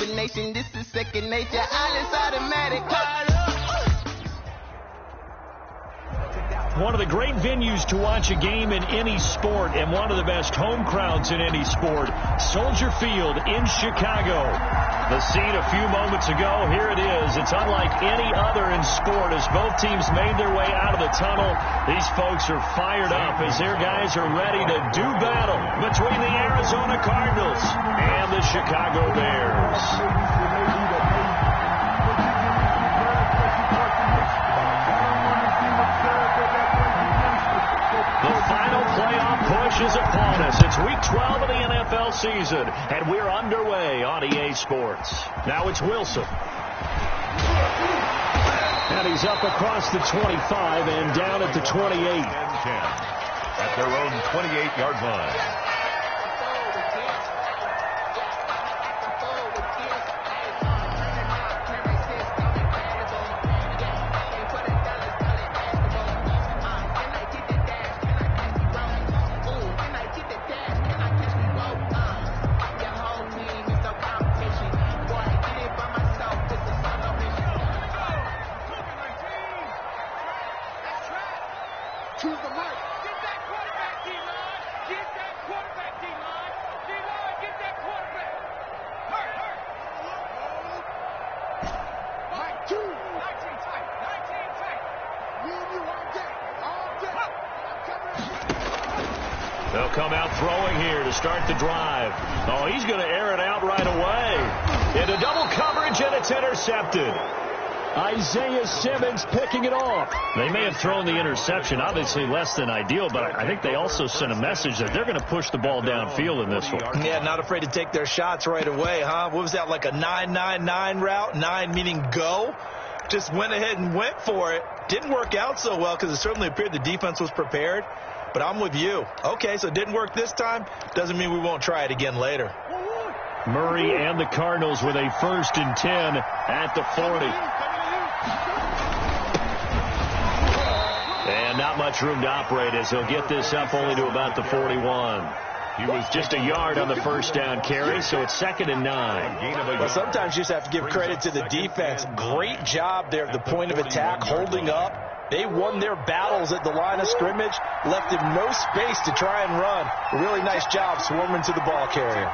combination. This is second nature. All is automatic. One of the great venues to watch a game in any sport and one of the best home crowds in any sport, Soldier Field in Chicago. The scene a few moments ago, here it is. It's unlike any other in sport as both teams made their way out of the tunnel. These folks are fired up as their guys are ready to do battle between the Arizona Cardinals and the Chicago Bears. The final playoff push is upon us. It's week 12 of the NFL season, and we're underway on EA Sports. Now it's Wilson. And he's up across the 25 and down at the 28. 10 at their own 28-yard line. They'll come out throwing here to start the drive. Oh, he's going to air it out right away. Into double coverage, and it's intercepted. Isaiah Simmons picking it off. They may have thrown the interception, obviously less than ideal, but I think they also sent a message that they're going to push the ball downfield in this one. Yeah, not afraid to take their shots right away, huh? What was that, like a 9-9-9 route? 9 meaning go? Just went ahead and went for it. Didn't work out so well because it certainly appeared the defense was prepared. But I'm with you. Okay, so it didn't work this time. Doesn't mean we won't try it again later. Murray and the Cardinals with a 1st and 10 at the 40. And not much room to operate as he'll get this up only to about the 41. He was just a yard on the first down carry, so it's 2nd and 9. Well, sometimes you just have to give credit to the defense. Great job there at the point of attack, holding up. They won their battles at the line of scrimmage, left him no space to try and run. A really nice job swarming to the ball carrier.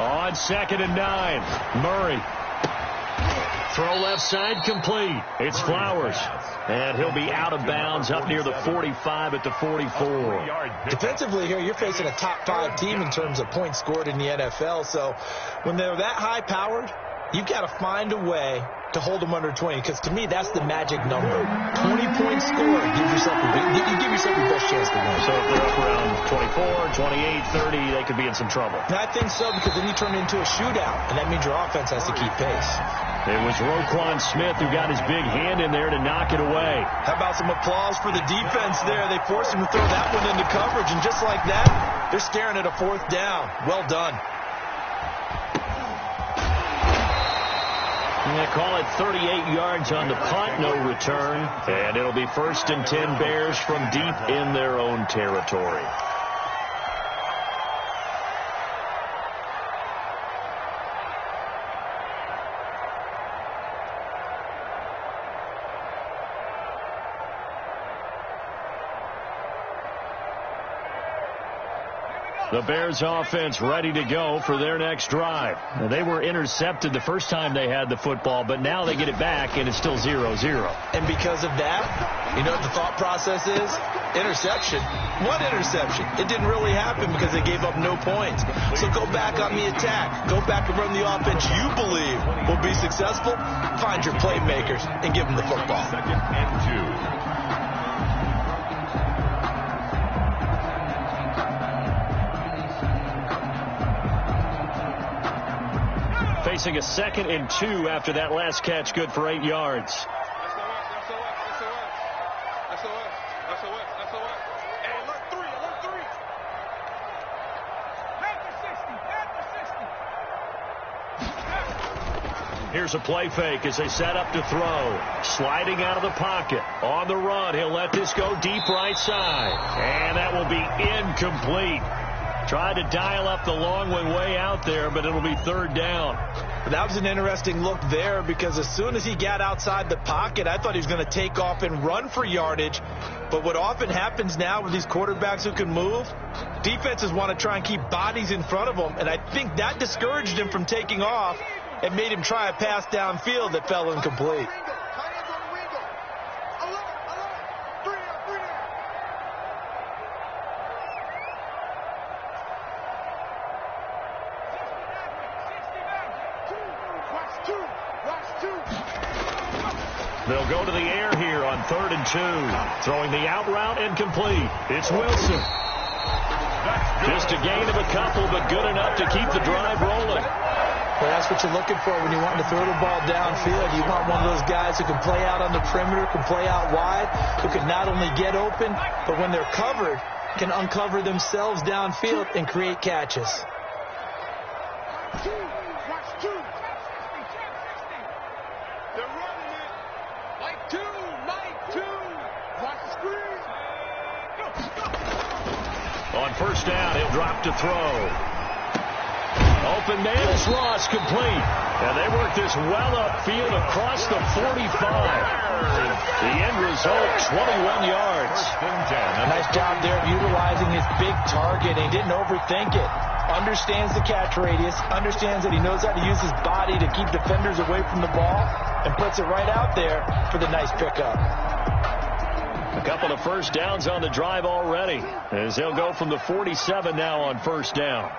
On 2nd and 9, Murray. Throw left side complete. It's Flowers. And he'll be out of bounds up near the 45 at the 44. Defensively here, you're facing a top 5 team in terms of points scored in the NFL. So when they're that high-powered, you've got to find a way to hold them under 20, because to me, that's the magic number. 20 points scored, give yourself your best chance to win. So if they're up around 24, 28, 30, they could be in some trouble. I think so, because then you turn it into a shootout, and that means your offense has to keep pace. It was Roquan Smith who got his big hand in there to knock it away. How about some applause for the defense there? They forced him to throw that one into coverage, and just like that, they're staring at a 4th down. Well done. They call it 38 yards on the punt, no return. And it'll be 1st and 10 Bears from deep in their own territory. The Bears offense ready to go for their next drive. Now, they were intercepted the first time they had the football, but now they get it back, and it's still 0-0. And because of that, you know what the thought process is? Interception. What interception? It didn't really happen because they gave up no points. So go back on the attack. Go back and run the offense you believe will be successful. Find your playmakers and give them the football. 2nd and 2. Facing a 2nd and 2 after that last catch, good for 8 yards. Here's a play fake as they set up to throw. Sliding out of the pocket. On the run, he'll let this go deep right side. And that will be incomplete. Tried to dial up the long one way out there, but it'll be third down. That was an interesting look there because as soon as he got outside the pocket, I thought he was going to take off and run for yardage. But what often happens now with these quarterbacks who can move, defenses want to try and keep bodies in front of them. And I think that discouraged him from taking off and made him try a pass downfield that fell incomplete. They'll go to the air here on 3rd and 2. Throwing the out route incomplete. It's Wilson. Just a gain of a couple, but good enough to keep the drive rolling. Well, that's what you're looking for when you want to throw the ball downfield. You want one of those guys who can play out on the perimeter, can play out wide, who can not only get open, but when they're covered, can uncover themselves downfield and create catches. On first down, he'll drop to throw. Open man is Ross, complete. And they work this well upfield across the 45. The end result, 21 yards. Nice job there of utilizing his big target. He didn't overthink it. Understands the catch radius, understands that he knows how to use his body to keep defenders away from the ball, and puts it right out there for the nice pickup. A couple of first downs on the drive already, as they'll go from the 47 now on first down.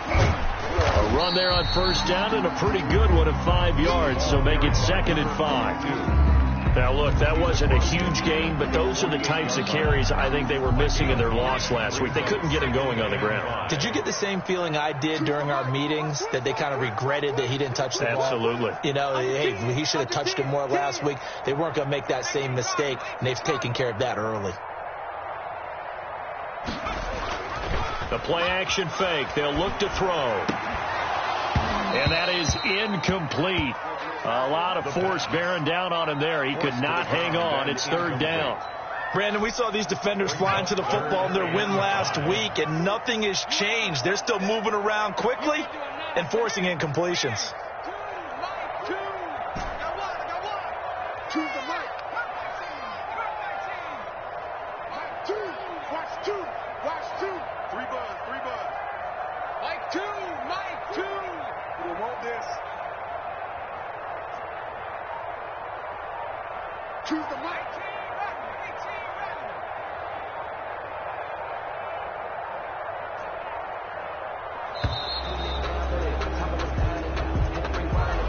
A run there on first down and a pretty good one of 5 yards, so make it 2nd and 5. Now, look, that wasn't a huge gain, but those are the types of carries I think they were missing in their loss last week. They couldn't get him going on the ground. Did you get the same feeling I did during our meetings, that they kind of regretted that he didn't touch the ball? Absolutely. You know, hey, he should have touched it more last week. They weren't going to make that same mistake, and they've taken care of that early. The play-action fake. They'll look to throw. And that is incomplete. A lot of force bearing down on him there. He could not hang on. It's 3rd down. Brandon, we saw these defenders flying to the football in their win last week, and nothing has changed. They're still moving around quickly and forcing incompletions.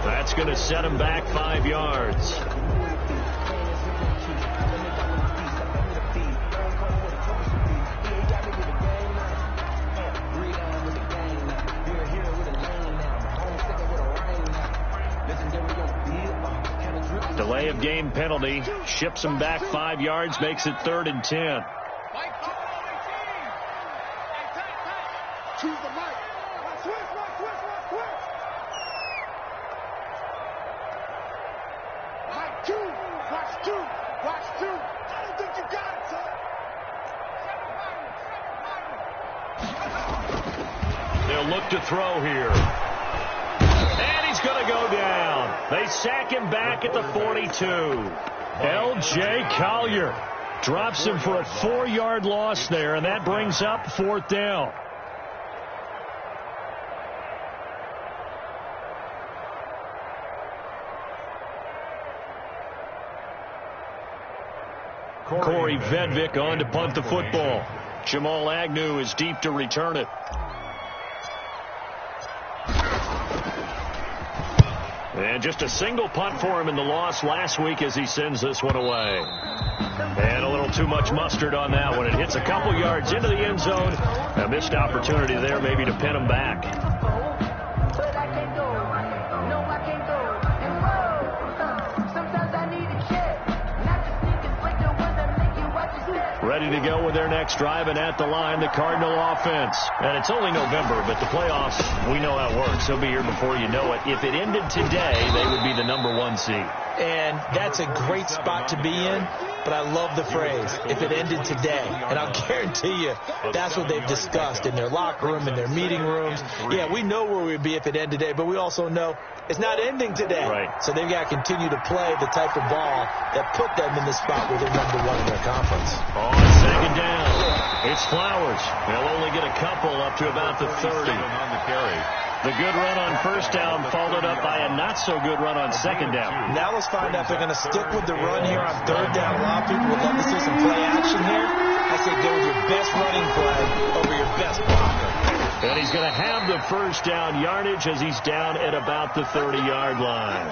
That's going to set him back 5 yards. Delay of game penalty ships him back 5 yards, makes it 3rd and 10. They'll look to throw here. And he's going to go down. They sack him back at the 42. L.J. Collier drops him for a 4-yard loss there, and that brings up 4th down. Corey Vedvik on to punt the football. Jamal Agnew is deep to return it. And just a single punt for him in the loss last week as he sends this one away. And a little too much mustard on that one. It hits a couple yards into the end zone. A missed opportunity there maybe to pin him back. Ready to go with with their next drive, and at the line, the Cardinal offense. And it's only November, but the playoffs, we know how it works. They'll be here before you know it. If it ended today, they would be the #1 seed. And that's a great spot to be in, but I love the phrase, if it ended today. And I'll guarantee you that's what they've discussed in their locker room, in their meeting rooms. Yeah, we know where we'd be if it ended today, but we also know it's not ending today. Right. So they've got to continue to play the type of ball that put them in the spot where they're #1 in their conference. On second down, it's Flowers. They'll only get a couple up to about the 30. On the carry. The good run on first down followed up by a not-so-good run on second down. Now let's find out if they're going to stick with the run here on third down. A lot of people would love to see some play action here. I say go with your best running play over your best blocker. And he's going to have the first down yardage as he's down at about the 30-yard line.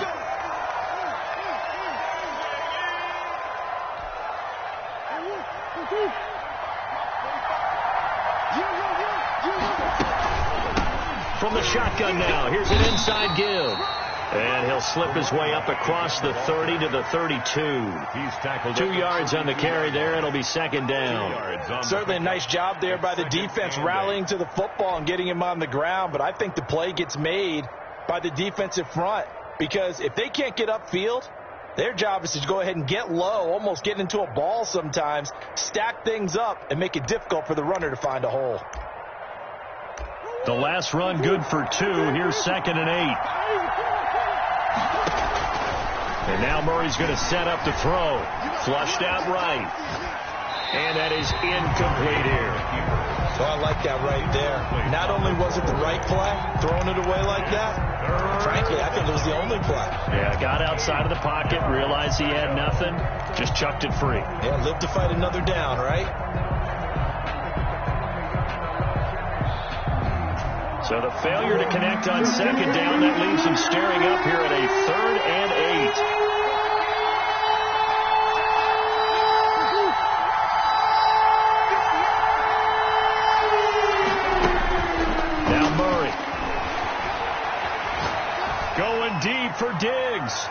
From the shotgun now, here's an inside give. And he'll slip his way up across the 30 to the 32. He's tackled 2 yards on the carry there. It'll be second down. Certainly a nice job there by the defense rallying to the football and getting him on the ground. But I think the play gets made by the defensive front, because if they can't get upfield, their job is to go ahead and get low, almost get into a ball sometimes, stack things up, and make it difficult for the runner to find a hole. The last run good for 2. Here's 2nd and 8. And now Murray's going to set up to throw. Flushed out right. And that is incomplete here. Well, I like that right there. Not only was it the right play, throwing it away like that, frankly, I think it was the only play. Yeah, got outside of the pocket, realized he had nothing, just chucked it free. Yeah, live to fight another down, right? So the failure to connect on second down, that leaves him staring up here at a 3rd and 8. Now Murray. Going deep for Diggs.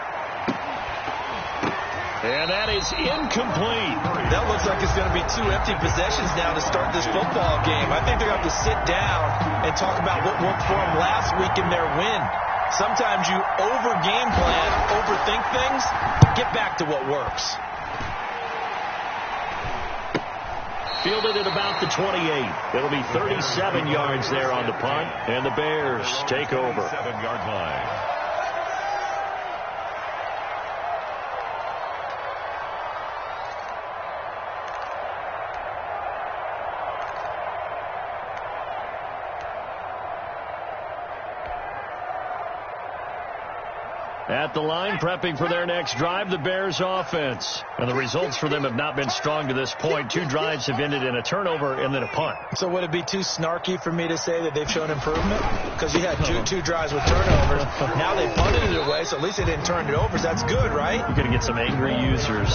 And that is incomplete. That looks like it's going to be 2 empty possessions now to start this football game. I think they're going to have to sit down and talk about what worked for them last week in their win. Sometimes you over-game plan, overthink things, get back to what works. Fielded at about the 28. It'll be 37 yards there on the punt, and the Bears take over. 7-yard line. At the line, prepping for their next drive, the Bears offense. And the results for them have not been strong to this point. 2 drives have ended in a turnover and then a punt. So would it be too snarky for me to say that they've shown improvement? Because you had two drives with turnovers. Now they punted it away, so at least they didn't turn it over. So that's good, right? You're going to get some angry users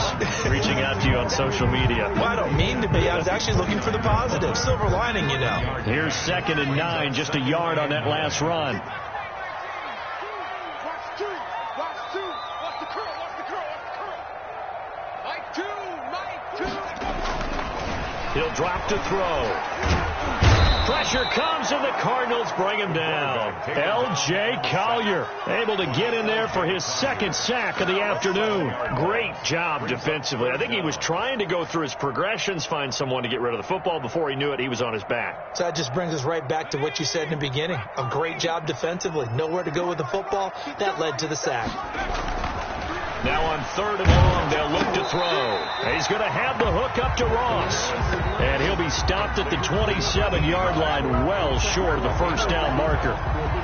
reaching out to you on social media. Well, I don't mean to be. I was actually looking for the positive. Silver lining, you know. Here's 2nd and 9, just a yard on that last run. He'll drop to throw. Pressure comes, and the Cardinals bring him down. L.J. Collier able to get in there for his 2nd sack of the afternoon. Great job defensively. I think he was trying to go through his progressions, find someone to get rid of the football. Before he knew it, he was on his back. So that just brings us right back to what you said in the beginning. A great job defensively. Nowhere to go with the football. That led to the sack. Now on 3rd and long, they'll look to throw. He's going to have the hook up to Ross. And he'll be stopped at the 27-yard line, well short of the first down marker.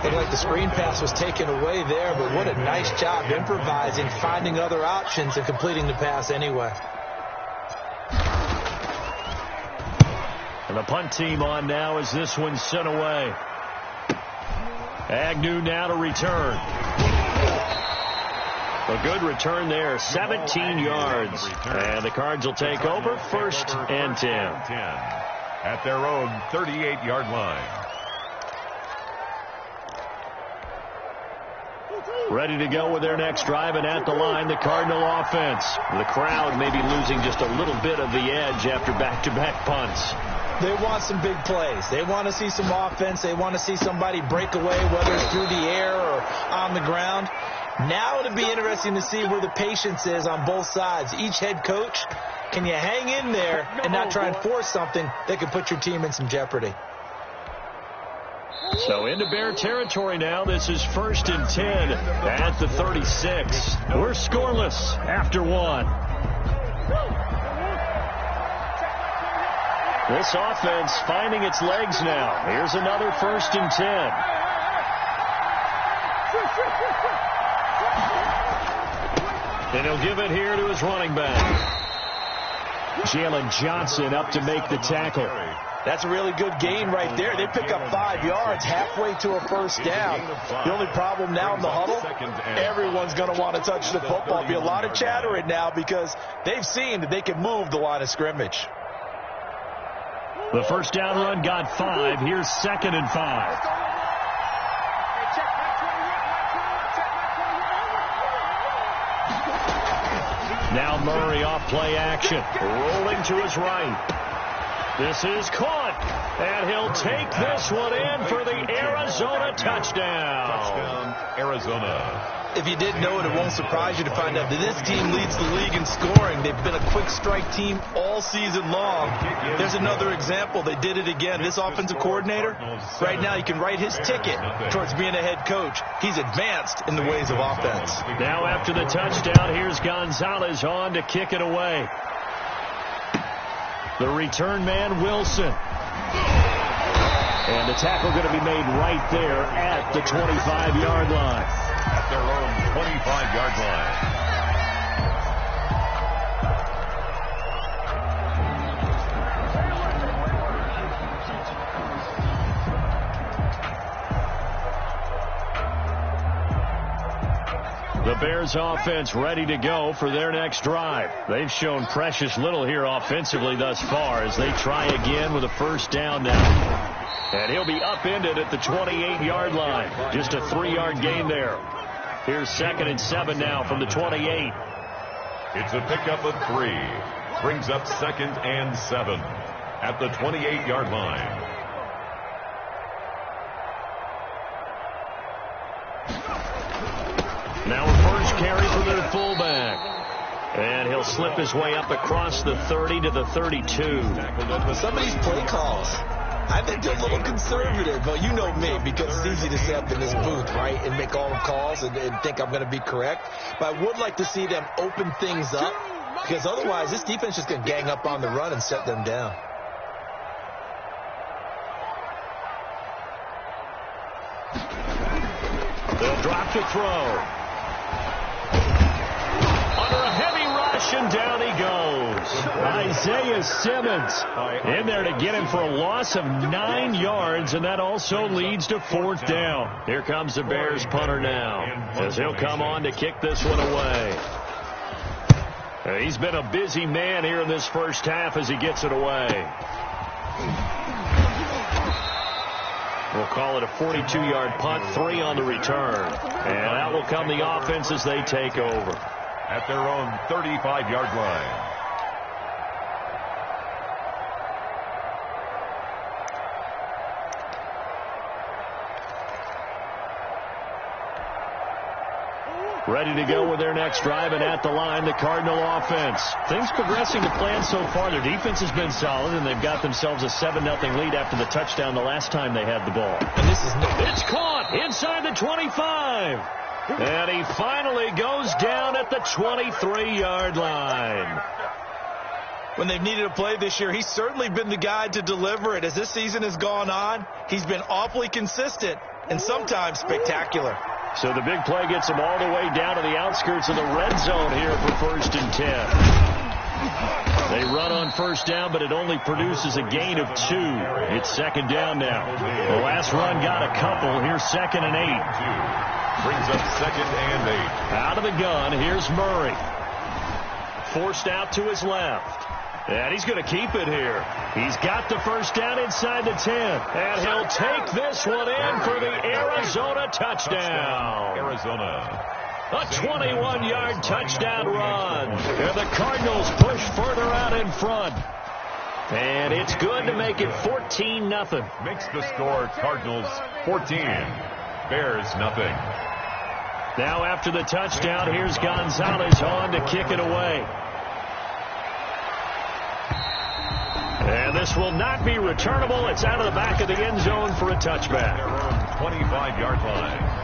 Looked like the screen pass was taken away there, but what a nice job improvising, finding other options, and completing the pass anyway. And the punt team on now as this one's sent away. Agnew now to return. A good return there, 17 yards. And the Cards will take over, 1st and 10. At their own 38-yard line. Ready to go with their next drive, and at the line, the Cardinal offense. The crowd may be losing just a little bit of the edge after back-to-back punts. They want some big plays. They want to see some offense. They want to see somebody break away, whether it's through the air or on the ground. Now it'll be interesting to see where the patience is on both sides. Each head coach, can you hang in there and not try and force something that could put your team in some jeopardy? So into Bear territory now. This is 1st and 10 at the 36. We're scoreless after one. This offense finding its legs now. Here's another 1st and 10. And he'll give it here to his running back. Jalen Johnson up to make the tackle. That's a really good gain right there. They pick up 5 yards halfway to a first down. The only problem now in the huddle, everyone's going to want to touch the football. There'll be a lot of chattering now because they've seen that they can move the line of scrimmage. The first down run got 5. Here's 2nd and 5. Now Murray off play action. Rolling to his right. This is caught. And he'll take this one in for the Arizona touchdown. Touchdown, Arizona. If you didn't know it, it won't surprise you to find out that this team leads the league in scoring. They've been a quick strike team all season long. There's another example. They did it again. This offensive coordinator, right now you can write his ticket towards being a head coach. He's advanced in the ways of offense. Now after the touchdown, here's Gonzalez on to kick it away. The return man, Wilson. And the tackle going to be made right there at the 25-yard line. At their own 25-yard line. The Bears offense ready to go for their next drive. They've shown precious little here offensively thus far as they try again with a first down now. And he'll be upended at the 28-yard line. Just a 3-yard gain there. Here's 2nd and 7 now from the 28. It's a pickup of 3. Brings up 2nd and 7 at the 28-yard line. Now a first carry for their fullback. And he'll slip his way up across the 30 to the 32. Some of these play calls, I think they're a little conservative. But you know me, because it's easy to sit up in this booth, right, and make all the calls and think I'm going to be correct. But I would like to see them open things up, because otherwise this defense is going to gang up on the run and set them down. They'll drop to throw. Under a heavy rush, and down he goes. Isaiah Simmons in there to get him for a loss of 9 yards, and that also leads to 4th down. Here comes the Bears punter now, as he'll come on to kick this one away. He's been a busy man here in this first half as he gets it away. We'll call it a 42-yard punt, 3 on the return. And out will come the offense as they take over. At their own 35-yard line. Ready to go with their next drive, and at the line, the Cardinal offense. Things progressing to plan so far. Their defense has been solid, and they've got themselves a 7-0 lead after the touchdown the last time they had the ball. And It's caught inside the 25. And he finally goes down at the 23-yard line. When they've needed a play this year, he's certainly been the guy to deliver it. As this season has gone on, he's been awfully consistent and sometimes spectacular. So the big play gets them all the way down to the outskirts of the red zone here for 1st and 10. They run on first down, but it only produces a gain of 2. It's 2nd down now. The last run got a couple. Here's 2nd and 8. Brings up 2nd and 8. Out of the gun, here's Murray. Forced out to his left. And he's going to keep it here. He's got the first down inside the 10. And he'll take this one in for the Arizona touchdown. Arizona. A 21-yard touchdown run. And the Cardinals push further out in front. And it's good to make it 14-0. Makes the score Cardinals 14. Bears nothing. Now after the touchdown, here's Gonzalez on to kick it away. And this will not be returnable. It's out of the back of the end zone for a touchback. Their own 25-yard line.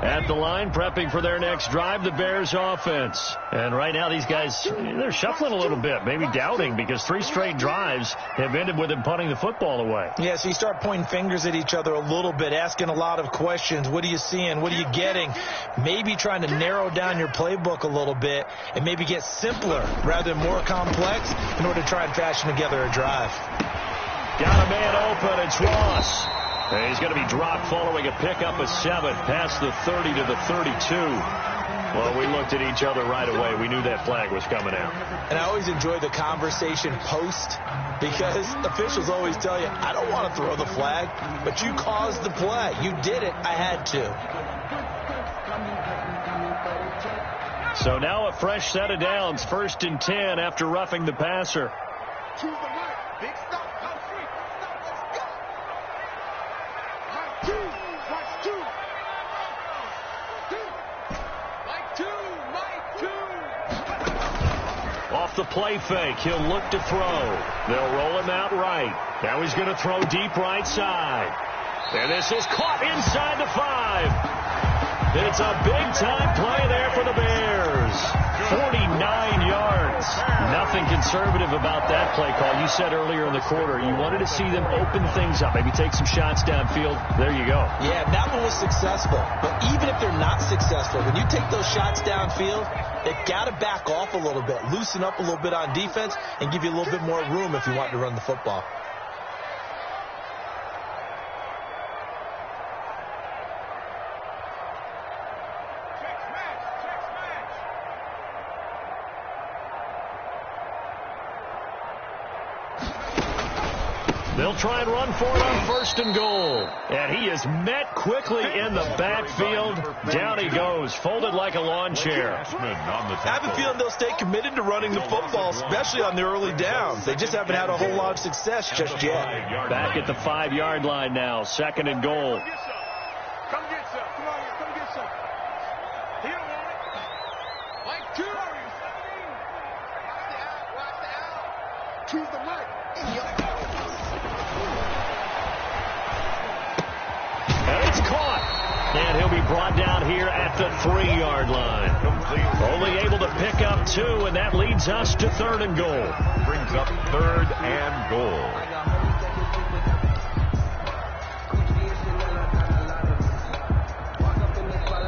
At the line, prepping for their next drive, the Bears offense. And right now, these guys, they're shuffling a little bit, maybe doubting, because 3 straight drives have ended with them punting the football away. Yeah, so you start pointing fingers at each other a little bit, asking a lot of questions. What are you seeing? What are you getting? Maybe trying to narrow down your playbook a little bit and maybe get simpler rather than more complex in order to try and fashion together a drive. Got a man open. It's Ross. And he's going to be dropped following a pickup of 7 past the 30 to the 32. Well, we looked at each other right away. We knew that flag was coming out. And I always enjoy the conversation post because officials always tell you, I don't want to throw the flag, but you caused the play. You did it. I had to. So now a fresh set of downs. 1st and 10 after roughing the passer. To the right. Big stop. Off the play fake, he'll look to throw. They'll roll him out right. Now he's going to throw deep right side. And this is caught inside the 5. It's a big-time play there for the Bears. 49 yards. Nothing conservative about that play call. You said earlier in the quarter you wanted to see them open things up, maybe take some shots downfield. There you go. Yeah, that one was successful. But even if they're not successful, when you take those shots downfield, they've got to back off a little bit, loosen up a little bit on defense, and give you a little bit more room if you want to run the football. They'll try and run for it on 1st and goal. And he is met quickly in the backfield. Down he goes, folded like a lawn chair. I have a feeling they'll stay committed to running the football, especially on the early downs. They just haven't had a whole lot of success just yet. Back at the 5-yard line now, 2nd and goal. Come get some. Come on here. Come get some. He don't want it. Like 2. Watch the out. To the right. And it's caught. And he'll be brought down here at the 3-yard line. Only able to pick up 2, and that leads us to 3rd and goal. Brings up 3rd and goal.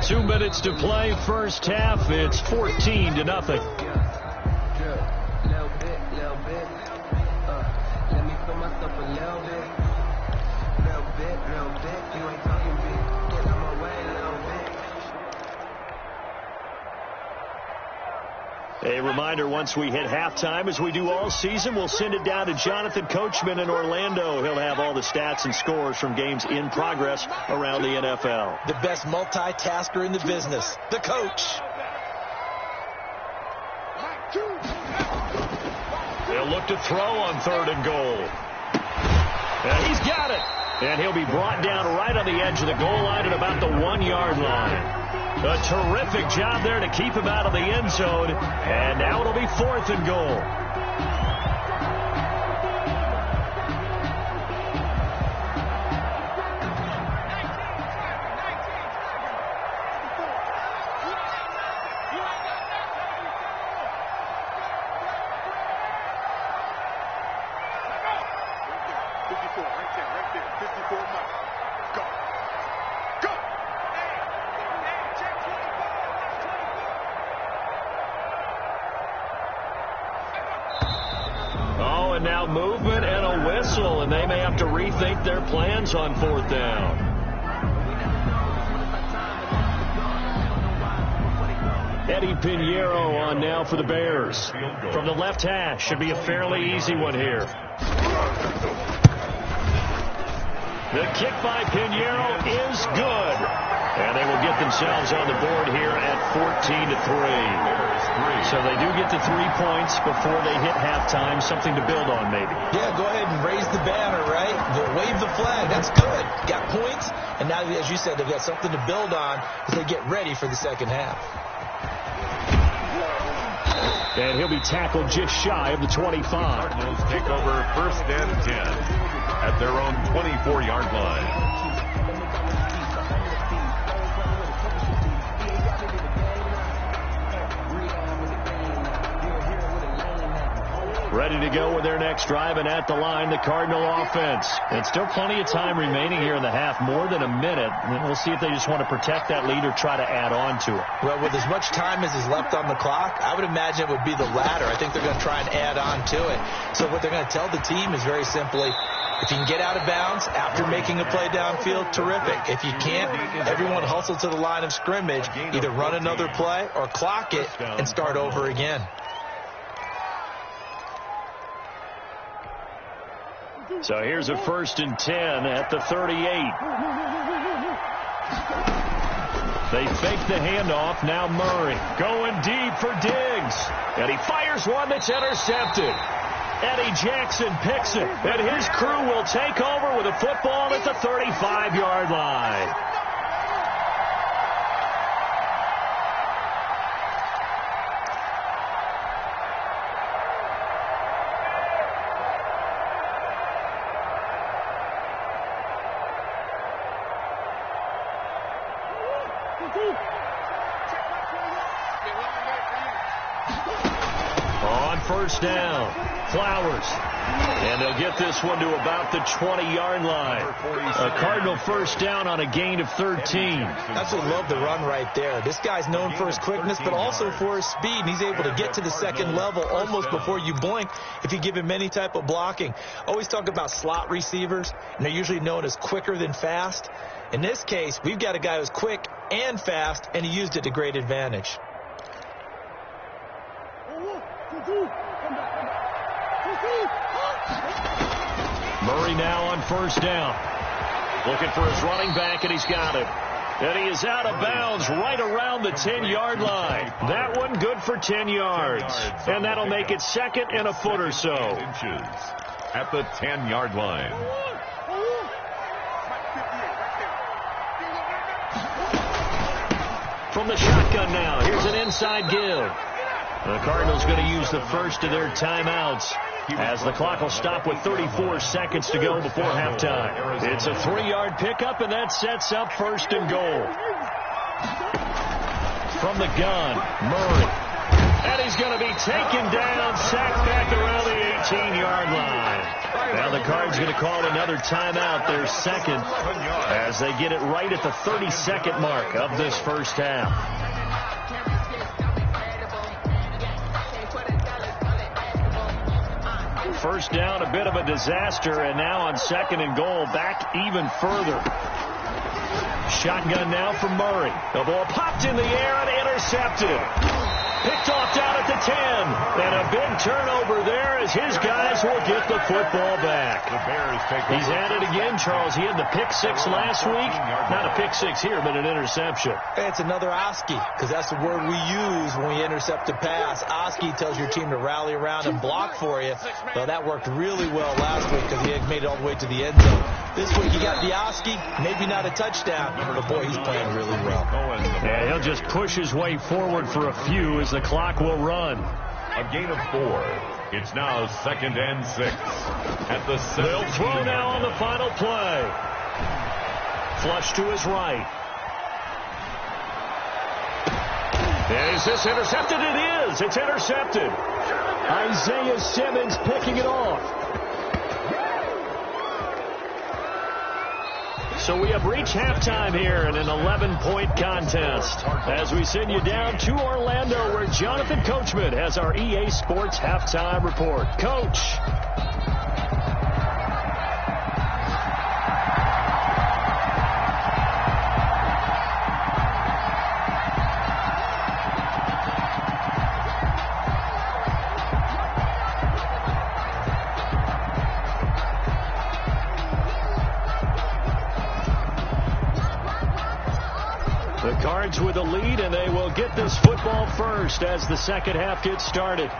Two minutes to play, first half. It's 14-0. A reminder, once we hit halftime, as we do all season, we'll send it down to Jonathan Coachman in Orlando. He'll have all the stats and scores from games in progress around the NFL. The best multitasker in the business, the coach. They'll look to throw on 3rd and goal. And he's got it. And he'll be brought down right on the edge of the goal line at about the 1-yard line. A terrific job there to keep him out of the end zone. And now it'll be 4th and goal. And now movement and a whistle, and they may have to rethink their plans on 4th down. Eddie Pinheiro on now for the Bears. From the left hash, should be a fairly easy one here. The kick by Pinheiro is good. And they will get themselves on the board here at 14-3. So they do get to 3 points before they hit halftime. Something to build on, maybe. Yeah, go ahead and raise the banner, right? Wave the flag. That's good. Got points. And now, as you said, they've got something to build on as they get ready for the second half. And he'll be tackled just shy of the 25. Cardinals take over 1st and 10 at their own 24-yard line. Ready to go with their next drive, and at the line, the Cardinal offense. And still plenty of time remaining here in the half, more than a minute. We'll see if they just want to protect that lead or try to add on to it. Well, with as much time as is left on the clock, I would imagine it would be the latter. I think they're going to try and add on to it. So what they're going to tell the team is very simply, if you can get out of bounds after making a play downfield, terrific. If you can't, everyone hustle to the line of scrimmage, either run another play or clock it and start over again. So here's a 1st and 10 at the 38. They fake the handoff. Now Murray going deep for Diggs. And he fires one that's intercepted. Eddie Jackson picks it. And his crew will take over with a football at the 35-yard line. On 1st down, Flowers. And they'll get this one to about the 20-yard line. A Cardinal 1st down on a gain of 13. Absolutely love the run right there. This guy's known for his quickness, but also for his speed. And he's able to get to the second level almost before you blink if you give him any type of blocking. Always talk about slot receivers, and they're usually known as quicker than fast. In this case, we've got a guy who's quick and fast, and he used it to great advantage. Murray now on 1st down. Looking for his running back, and he's got it. And he is out of bounds right around the 10-yard line. That one good for 10 yards. And that'll make it 2nd and a foot or so. At the 10-yard line. From the shotgun now, here's an inside give. The Cardinals going to use the first of their timeouts as the clock will stop with 34 seconds to go before halftime. It's a 3-yard pickup, and that sets up 1st and goal. From the gun, Murray. And he's going to be taken down, sacked back around the 18-yard line. Now the Cards going to call another timeout, their 2nd, as they get it right at the 32nd mark of this first half. First down, a bit of a disaster, and now on 2nd and goal, back even further. Shotgun now from Murray. The ball popped in the air and intercepted. Picked off down at the 10. And a big turnover there as his guys will get the football back. The Bears take He's at it again, Charles. He had the pick 6 last week. Not a pick 6 here, but an interception. It's another Oski, because that's the word we use when we intercept a pass. Oski tells your team to rally around and block for you. Well, that worked really well last week because he had made it all the way to the end zone. This week he got the Oski, maybe not a touchdown, but boy, he's playing really well. Yeah, he'll just push his way forward for a few as the clock will run. A gain of 4. It's now 2nd and 6. At the 17. They'll throw now on the final play. Flush to his right. Is this intercepted? It is. It's intercepted. Isaiah Simmons picking it off. So we have reached halftime here in an 11-point contest as we send you down to Orlando where Jonathan Coachman has our EA Sports Halftime Report. Coach. yards with a lead, and they will get this football first as the second half gets started.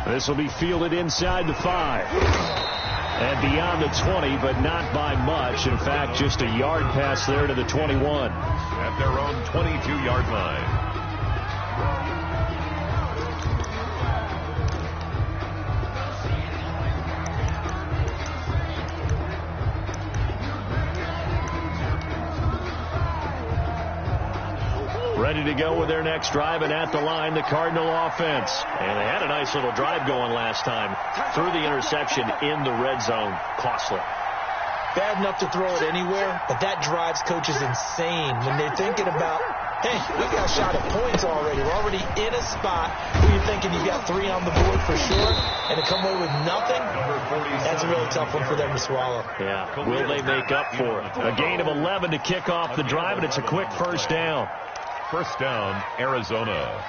This will be fielded inside the 5. And beyond the 20, but not by much. In fact, just a yard pass there to the 21. At their own 22-yard line. Ready to go with their next drive, and at the line, the Cardinal offense. And they had a nice little drive going last time. Threw the interception in the red zone. Costly. Bad enough to throw it anywhere, but that drives coaches insane when they're thinking about, hey, we got a shot at points already. We're already in a spot where you're thinking you've got 3 on the board for sure, and to come away with nothing, that's a really tough one for them to swallow. Yeah, will they make up for it? A gain of 11 to kick off the drive, and it's a quick first down. First down, Arizona.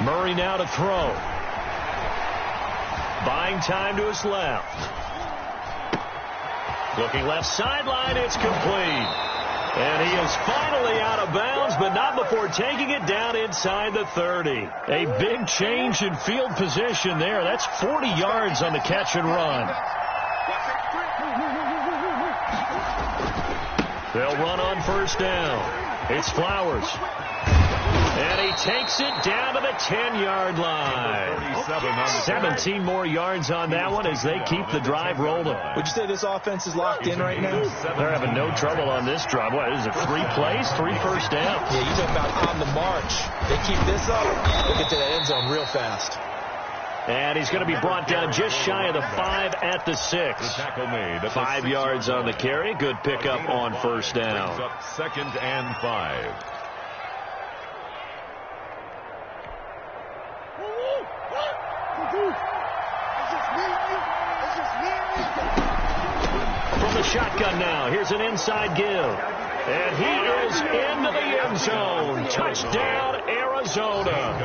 Murray now to throw. Buying time to his left. Looking left sideline, it's complete. And he is finally out of bounds, but not before taking it down inside the 30. A big change in field position there. That's 40 yards on the catch and run. They'll run on first down. It's Flowers. And he takes it down to the 10-yard line. 17 more yards on that one as they keep the drive rolling. Would you say this offense is locked in right now? They're having no trouble on this drive. What is it, 3 plays, 3 first downs? Yeah, you talk about on the march. They keep this up, they'll get to that end zone real fast. And he's going to be brought down just shy of the 5 at the 6. 5 yards on the carry. Good pickup on first down. Up second and 5. From the shotgun now, here's an inside give. And he is into the end zone. Touchdown, Arizona.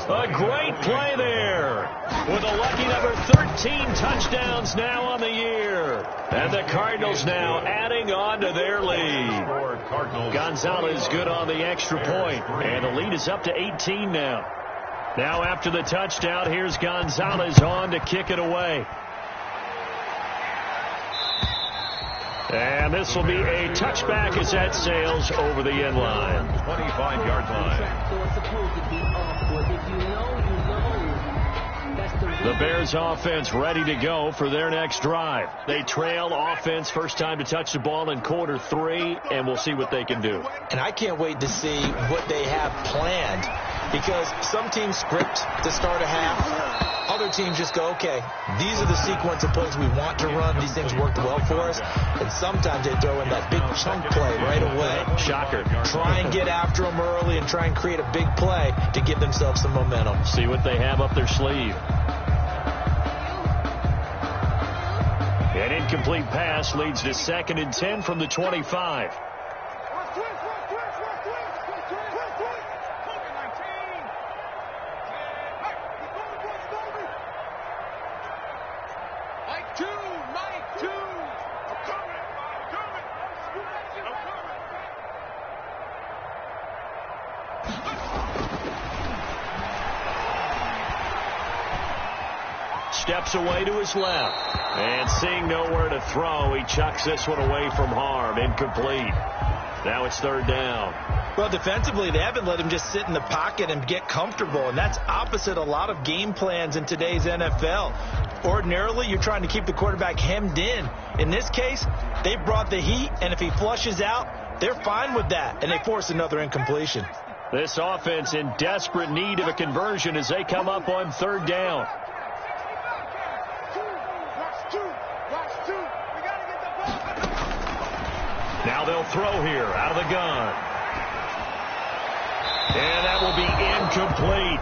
A great play there. With a lucky number 13 touchdowns now on the year. And the Cardinals now adding on to their lead. Gonzalez good on the extra point. And the lead is up to 18 now. Now after the touchdown, here's Gonzalez on to kick it away. And this will be a touchback as that sails over the end line. 25-yard line. The Bears offense ready to go for their next drive. They trail offense first time to touch the ball in quarter 3, and we'll see what they can do. And I can't wait to see what they have planned, because some teams script to start a half. Other teams just go, okay, these are the sequence of plays we want to run. These things worked well for us. And sometimes they throw in that big chunk play right away. Shocker. Try and get after them early and try and create a big play to give themselves some momentum. See what they have up their sleeve. An incomplete pass leads to 2nd and 10 from the 25. Steps away to his left. And seeing nowhere to throw, he chucks this one away from harm. Incomplete. Now it's 3rd down. Well, defensively, they haven't let him just sit in the pocket and get comfortable, and that's opposite a lot of game plans in today's NFL. Ordinarily, you're trying to keep the quarterback hemmed in. In this case, they brought the heat, and if he flushes out, they're fine with that, and they force another incompletion. This offense in desperate need of a conversion as they come up on 3rd down. Now they'll throw here out of the gun. And that will be incomplete.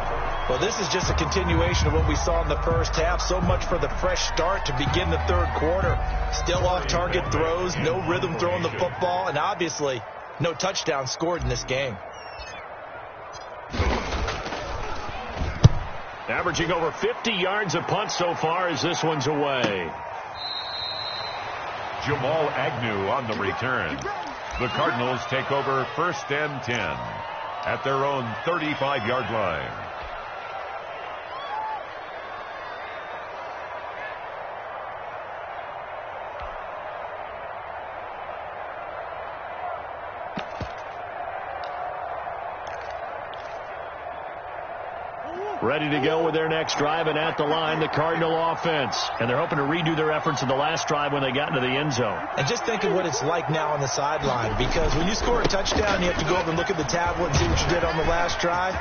Well, this is just a continuation of what we saw in the first half. So much for the fresh start to begin the 3rd quarter. Still off-target throws, no rhythm throwing the football, and obviously No touchdown scored in this game. Averaging over 50 yards a punt so far as this one's away. Jamal Agnew on the return. The Cardinals take over 1st and 10 at their own 35-yard line. Ready to go with their next drive, and at the line, the Cardinal offense. And they're hoping to redo their efforts in the last drive when they got into the end zone. And just think of what it's like now on the sideline, because when you score a touchdown, you have to go over and look at the tablet and see what you did on the last drive.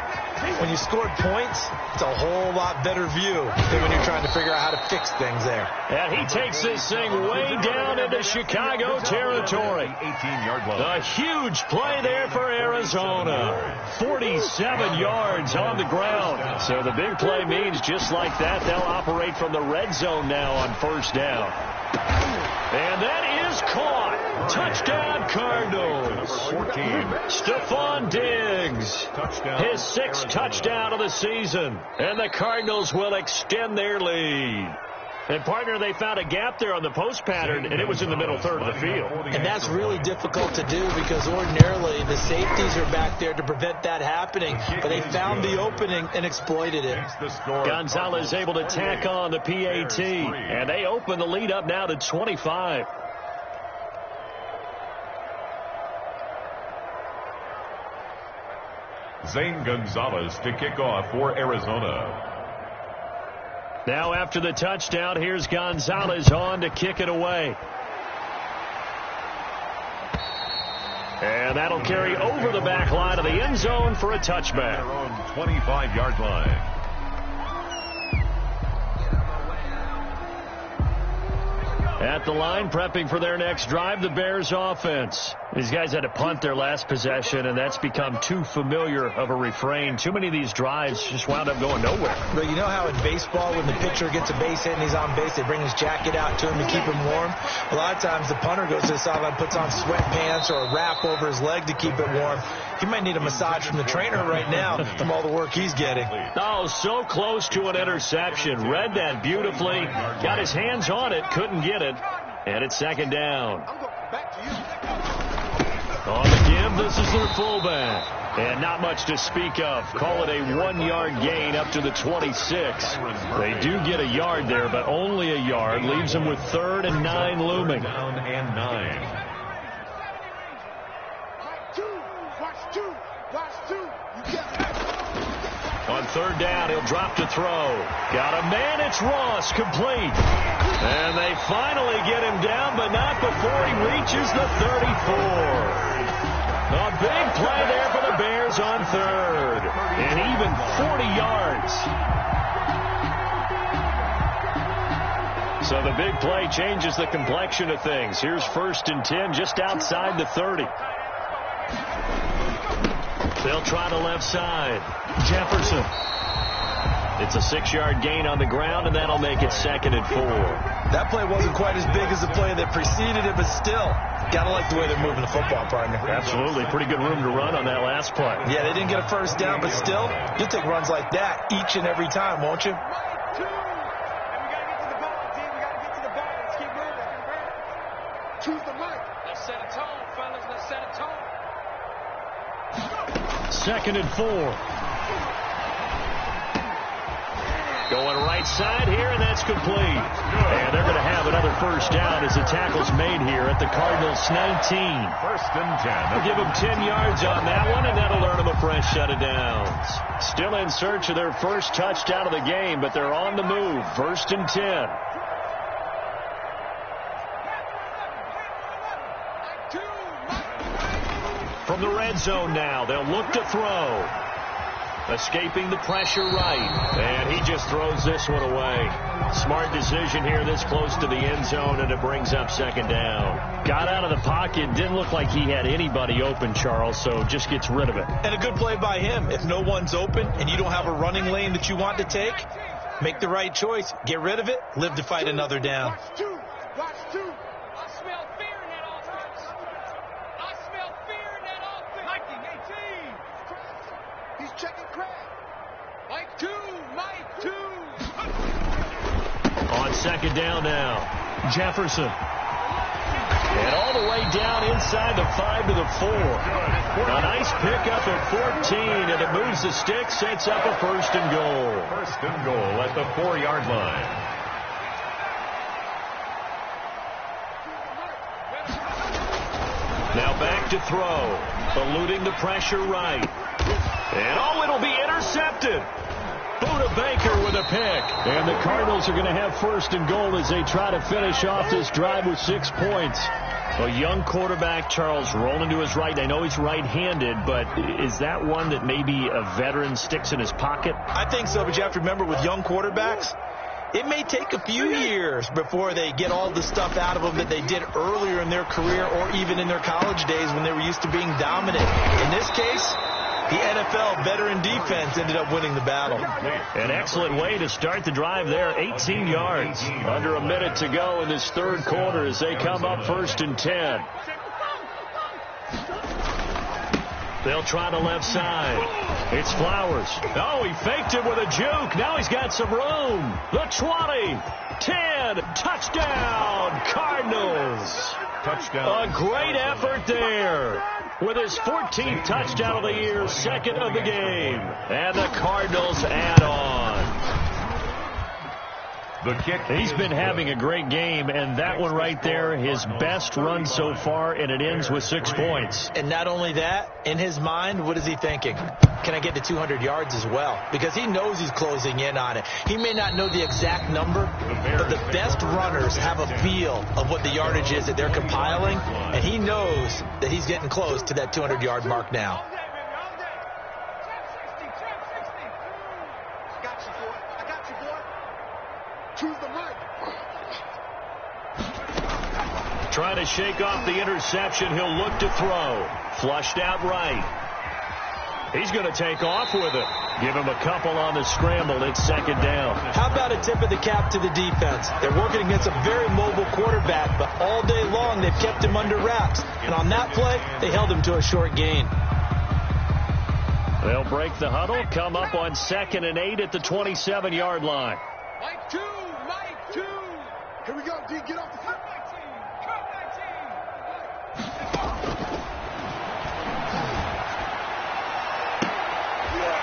When you scored points, it's a whole lot better view than when you're trying to figure out how to fix things there. And he takes this thing way down into Chicago territory. 18-yard line. A huge play there for Arizona. 47 yards on the ground. So the big play means just like that, they'll operate from the red zone now on 1st down. And that is caught. Touchdown, Cardinals. 14. Stephon Diggs. Touchdown. His 6th touchdown of the season. And the Cardinals will extend their lead. And, partner, they found a gap there on the post pattern, and it was in the middle third of the field. And that's really difficult to do because ordinarily the safeties are back there to prevent that happening. But they found the opening and exploited it. Gonzalez able to tack on the PAT. And they open the lead up now to 25. Zane Gonzalez to kick off for Arizona. Now after the touchdown, here's Gonzalez on to kick it away. And that'll carry over the back line of the end zone for a touchback. Their own 25-yard line. At the line, prepping for their next drive, the Bears offense. These guys had to punt their last possession, and that's become too familiar of a refrain. Too many of these drives just wound up going nowhere. But you know how in baseball, when the pitcher gets a base hit and he's on base, they bring his jacket out to him to keep him warm? A lot of times the punter goes to the sideline, puts on sweatpants or a wrap over his leg to keep it warm. He might need a massage from the trainer right now from all the work he's getting. Oh, so close to an interception. Read that beautifully. Got his hands on it, couldn't get it. And it's 2nd down. On the give, this is their fullback. And not much to speak of. Call it a 1-yard gain up to the 26. They do get a yard there, but only a yard. Leaves them with 3rd and 9 looming. Down and 9. On 3rd down, he'll drop to throw. Got a man, it's Ross, complete. And they finally get him down, but not before he reaches the 34. A big play there for the Bears on 3rd. And even 40 yards. So the big play changes the complexion of things. Here's 1st and 10 just outside the 30. They'll try the left side. Jefferson. It's a 6-yard gain on the ground, and that'll make it 2nd and 4. That play wasn't quite as big as the play that preceded it, but still, gotta like the way they're moving the football, partner. Absolutely. Pretty good room to run on that last play. Yeah, they didn't get a 1st down, but still, you'll take runs like that each and every time, won't you? Choose the mic. Let's set a tone, fellas. Let's set a tone. 2nd and 4. Going right side here, and that's complete. And they're going to have another 1st down as the tackle's made here at the Cardinals' 19. 1st and 10. They'll give them 10 yards on that one, and that'll earn them a fresh set of downs. Still in search of their 1st touchdown of the game, but they're on the move. 1st and 10. From the red zone now, they'll look to throw. Escaping the pressure right. And he just throws this one away. Smart decision here this close to the end zone, and it brings up 2nd down. Got out of the pocket. Didn't look like he had anybody open, Charles, so just gets rid of it. And a good play by him. If no one's open and you don't have a running lane that you want to take, make the right choice. Get rid of it. Live to fight another down. Watch two. I smell fear in that offense. I smell fear in that Mike two. On second down now, Jefferson. And all the way down inside the 5 to the 4. A nice pickup at 14, and it moves the stick, sets up a first and goal. First and goal at the 4-yard line. Now back to throw, eluding the pressure right. And it'll be intercepted. Buda Baker with a pick. And the Cardinals are going to have first and goal as they try to finish off this drive with 6 points. A young quarterback, Charles, rolling to his right. I know he's right-handed, but is that one that maybe a veteran sticks in his pocket? I think so, but you have to remember with young quarterbacks, it may take a few years before they get all the stuff out of them that they did earlier in their career or even in their college days when they were used to being dominant. In this case, the NFL veteran defense ended up winning the battle. An excellent way to start the drive there. 18 yards. Under a minute to go in this third quarter as they come up first and 10. They'll try the left side. It's Flowers. Oh, he faked it with a juke. Now he's got some room. The 20, 10, touchdown, Cardinals. Touchdown. A great effort there. With his 14th touchdown of the year, second of the game. And the Cardinals add on. The kick. He's been having a great game, and that one right there, his best run so far, and it ends with 6 points. And not only that, in his mind, what is he thinking? Can I get to 200 yards as well? Because he knows he's closing in on it. He may not know the exact number, but the best runners have a feel of what the yardage is that they're compiling, and he knows that he's getting close to that 200-yard mark now. Trying to shake off the interception. He'll look to throw. Flushed out right. He's going to take off with it. Give him a couple on the scramble. It's second down. How about a tip of the cap to the defense? They're working against a very mobile quarterback, but all day long they've kept him under wraps. And on that play, they held him to a short gain. They'll break the huddle, come up on 2nd and 8 at the 27-yard line. Mike two. Here we go, D. Get off the field.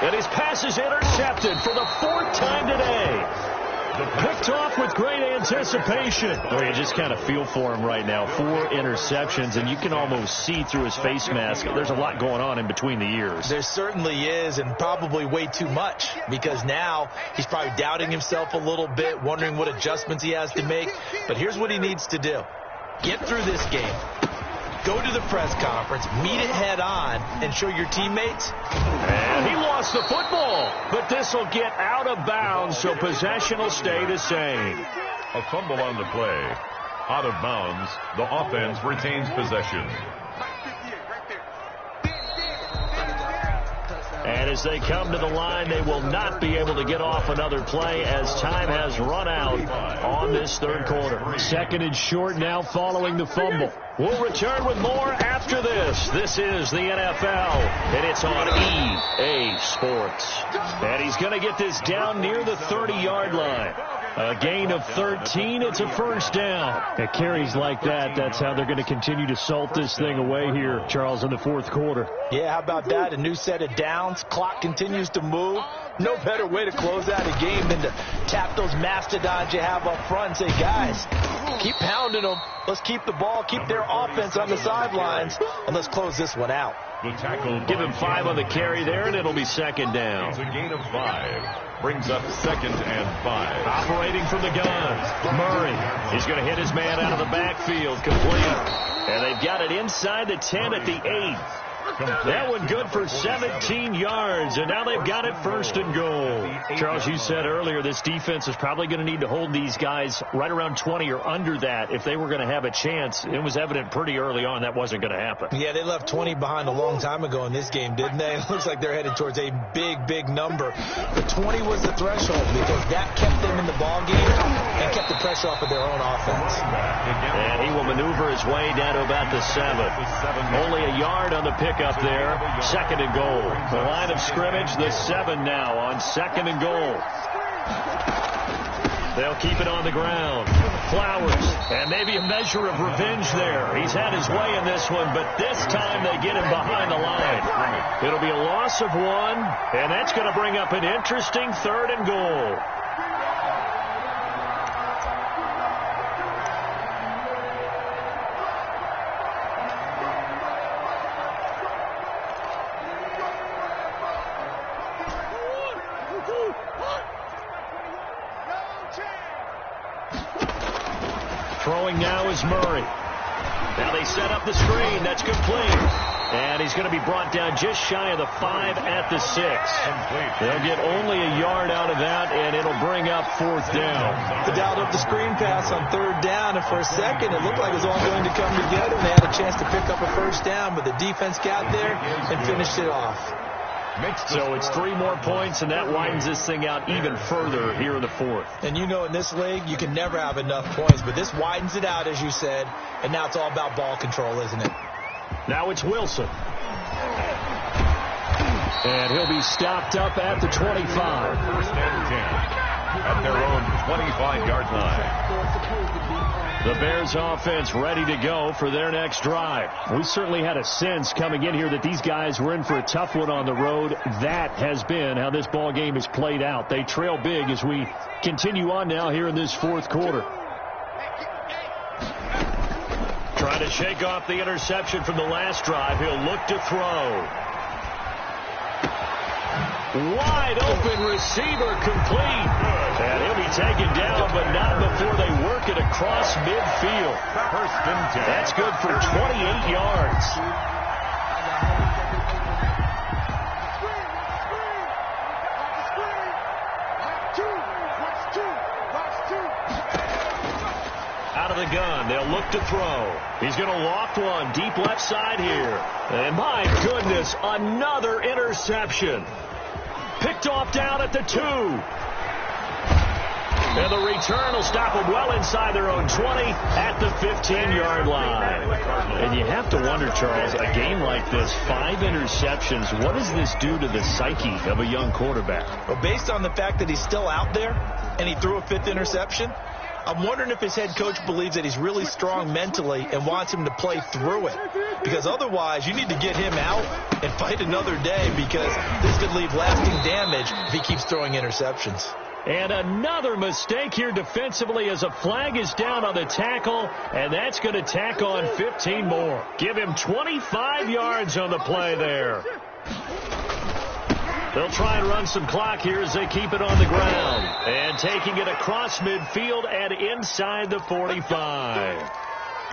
And his pass is intercepted for the 4th time today. Picked off with great anticipation. Oh, you just kind of feel for him right now. 4 interceptions, and you can almost see through his face mask. There's a lot going on in between the ears. There certainly is, and probably way too much, because now he's probably doubting himself a little bit, wondering what adjustments he has to make. But here's what he needs to do. Get through this game. Go to the press conference, meet it head on, and show your teammates. And he lost the football, but this will get out of bounds, so possession will stay the same. A fumble on the play. Out of bounds. The offense retains possession. And as they come to the line, they will not be able to get off another play as time has run out on this third quarter. 2nd and short now following the fumble. We'll return with more after this. This is the NFL, and it's on EA Sports. And he's going to get this down near the 30-yard line. A gain of 13. It's a first down. At carries like that, that's how they're going to continue to salt this thing away here, Charles, in the 4th quarter. Yeah, how about that? A new set of downs. Clock continues to move. No better way to close out a game than to tap those mastodons you have up front and say, guys, keep pounding them. Let's keep the ball, keep their offense on the sidelines, and let's close this one out. The tackle. Give him 5 on the carry there, and it'll be second down. It's a gain of 5. Brings up 2nd and 5. Operating from the gun, Murray. He's going to hit his man out of the backfield, complete. And they've got it inside the 10 at the 8. That one good for 17 yards, and now they've got it first and goal. Charles, you said earlier this defense is probably going to need to hold these guys right around 20 or under that if they were going to have a chance. It was evident pretty early on that wasn't going to happen. Yeah, they left 20 behind a long time ago in this game, didn't they? It looks like they're headed towards a big number. But 20 was the threshold because that kept them in the ball game and kept the pressure off of their own offense. And he will maneuver his way down to about the 7. Only a yard on the pick pick up there. 2nd and goal. The line of scrimmage, the 7 now on 2nd and goal. They'll keep it on the ground. Flowers, and maybe a measure of revenge there. He's had his way in this one, but this time they get him behind the line. It'll be a loss of 1, and that's going to bring up an interesting 3rd and goal. Throwing now is Murray. Now they set up the screen. That's complete. And he's going to be brought down just shy of the 5 at the 6. They'll get only a yard out of that, and it'll bring up 4th down. They dialed up the screen pass on 3rd down, and for a second it looked like it was all going to come together, and they had a chance to pick up a 1st down, but the defense got there and finished it off. So it's 3 more points, and that widens this thing out even further here in the 4th. And you know in this league, you can never have enough points, but this widens it out, as you said, and now it's all about ball control, isn't it? Now it's Wilson. And he'll be stopped up at the 25. 1st and 10 at their own 25-yard line. The Bears offense ready to go for their next drive. We certainly had a sense coming in here that these guys were in for a tough one on the road. That has been how this ball game has played out. They trail big as we continue on now here in this 4th quarter. Trying to shake off the interception from the last drive. He'll look to throw. Wide open receiver complete. And he'll be taken down, but not before they work it across midfield. 1st and 10. That's good for 28 yards. Out of the gun, they'll look to throw. He's going to loft one deep left side here. And my goodness, another interception. Picked off down at the 2. And the return will stop them well inside their own 20 at the 15-yard line. And you have to wonder, Charles, a game like this, 5 interceptions, what does this do to the psyche of a young quarterback? Well, based on the fact that he's still out there and he threw a 5th interception, I'm wondering if his head coach believes that he's really strong mentally and wants him to play through it. Because otherwise, you need to get him out and fight another day, because this could leave lasting damage if he keeps throwing interceptions. And another mistake here defensively as a flag is down on the tackle, and that's going to tack on 15 more. Give him 25 yards on the play there. They'll try and run some clock here as they keep it on the ground. And taking it across midfield and inside the 45.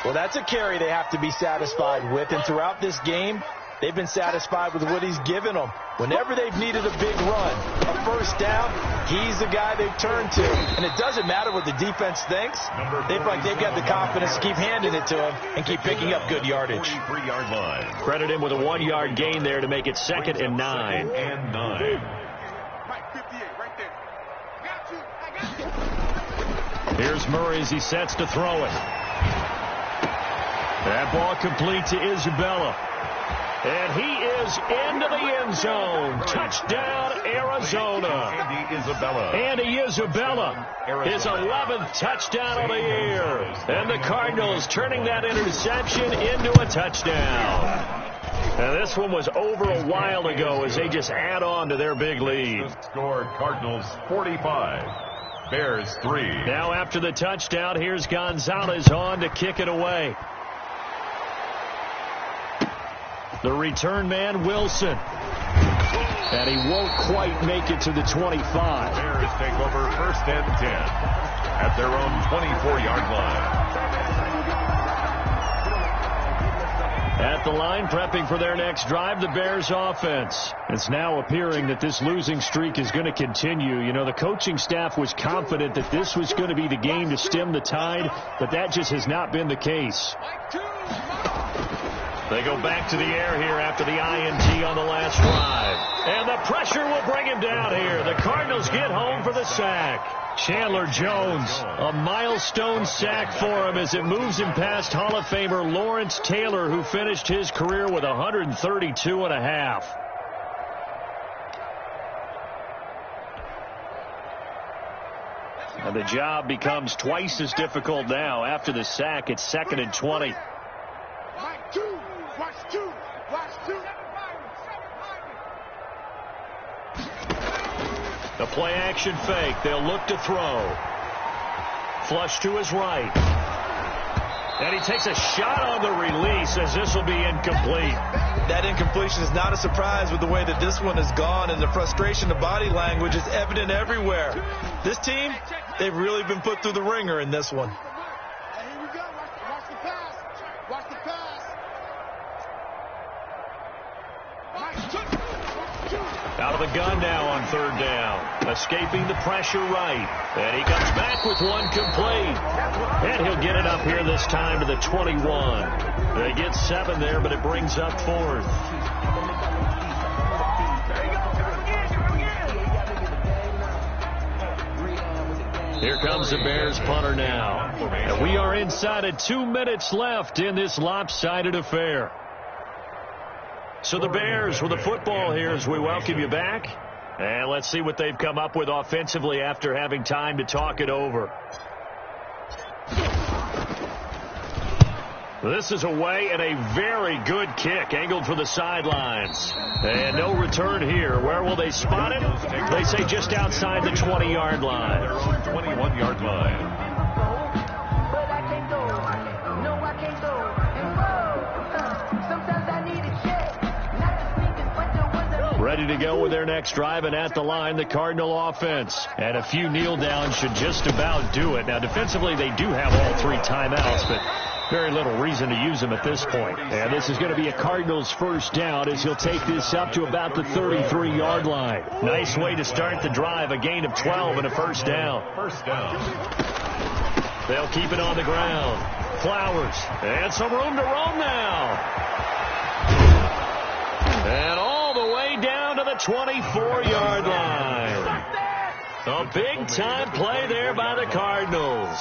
Well, that's a carry they have to be satisfied with. And throughout this game, they've been satisfied with what he's given them. Whenever they've needed a big run, a 1st down, he's the guy they've turned to. And it doesn't matter what the defense thinks. They feel like they've got the confidence to keep handing it to him and keep picking up good yardage. 43-yard line. Credit him with a 1-yard gain there to make it 2nd and 9. And 9. Right, 58, right there. I got you. Here's Murray as he sets to throw it. That ball complete to Isabella. And he is into the end zone. Touchdown, Arizona. Andy Isabella, his 11th touchdown of the year. And the Cardinals turning that interception into a touchdown. And this one was over a while ago as they just add on to their big lead. Score Cardinals 45, Bears 3. Now after the touchdown, here's Gonzalez on to kick it away. The return man, Wilson. And he won't quite make it to the 25. Bears take over 1st and 10 at their own 24-yard line. At the line, prepping for their next drive, the Bears offense. It's now appearing that this losing streak is going to continue. You know, the coaching staff was confident that this was going to be the game to stem the tide, but that just has not been the case. They go back to the air here after the INT on the last drive. And the pressure will bring him down here. The Cardinals get home for the sack. Chandler Jones, a milestone sack for him as it moves him past Hall of Famer Lawrence Taylor, who finished his career with 132.5. And the job becomes twice as difficult now. After the sack, it's 2nd and 20. The play action fake. They'll look to throw. Flush to his right. And he takes a shot on the release as this will be incomplete. That incompletion is not a surprise with the way that this one has gone, and the frustration, the body language is evident everywhere. This team, they've really been put through the ringer in this one. Here we go. Watch the pass. Watch the pass. Out of the gun now on 3rd down. Escaping the pressure right. And he comes back with one complete. And he'll get it up here this time to the 21. They get 7 there, but it brings up 4th. Here comes the Bears punter now. And we are inside of 2 minutes left in this lopsided affair. So the Bears with the football here as we welcome you back. And let's see what they've come up with offensively after having time to talk it over. This is away and a very good kick angled for the sidelines. And no return here. Where will they spot it? They say just outside the 20-yard line. Their own 21-yard line. Ready to go with their next drive, and at the line, the Cardinal offense. And a few kneel downs should just about do it. Now, defensively, they do have all 3 timeouts, but very little reason to use them at this point. And this is going to be a Cardinals first down as he'll take this up to about the 33-yard line. Nice way to start the drive, a gain of 12 and a first down. First down. They'll keep it on the ground. Flowers, and some room to roam now. And all the way down to the 24-yard line. A big-time play there by the Cardinals.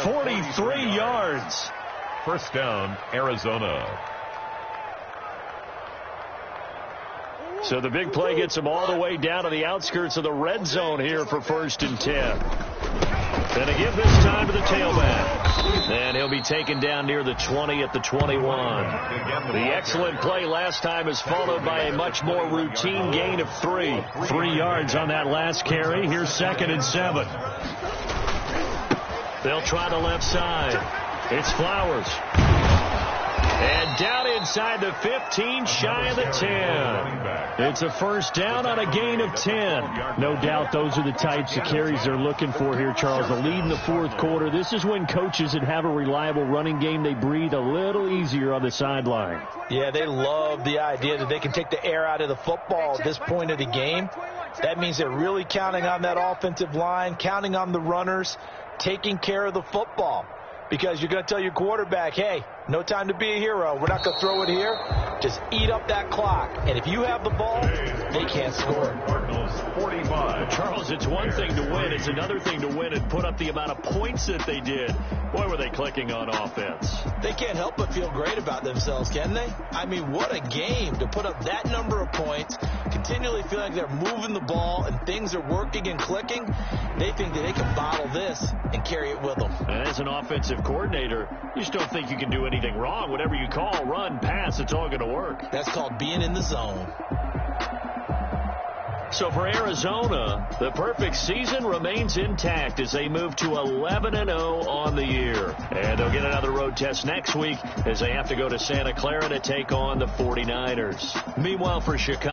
43 yards. First down, Arizona. So the big play gets him all the way down to the outskirts of the red zone here for 1st and 10. And a give this time to the tailback. And he'll be taken down near the 20 at the 21. The excellent play last time is followed by a much more routine gain of 3. 3 yards on that last carry. Here's 2nd and 7. They'll try the left side. It's Flowers. And down inside the 15, shy of the 10. It's a first down on a gain of 10. No doubt those are the types of carries they're looking for here, Charles. The lead in the 4th quarter. This is when coaches that have a reliable running game, they breathe a little easier on the sideline. Yeah, they love the idea that they can take the air out of the football at this point of the game. That means they're really counting on that offensive line, counting on the runners, taking care of the football. Because you're going to tell your quarterback, hey, no time to be a hero. We're not going to throw it here. Just eat up that clock. And if you have the ball, they can't score. Cardinals 45. Charles, it's one thing to win. It's another thing to win and put up the amount of points that they did. Boy, were they clicking on offense. They can't help but feel great about themselves, can they? I mean, what a game to put up that number of points, continually feel like they're moving the ball and things are working and clicking. They think that they can bottle this and carry it with them. And as an offensive coordinator, you just don't think you can do anything wrong. Whatever you call, run, pass, it's all going to work. That's called being in the zone. So for Arizona, the perfect season remains intact as they move to 11-0 on the year. And they'll get another road test next week as they have to go to Santa Clara to take on the 49ers. Meanwhile, for Chicago.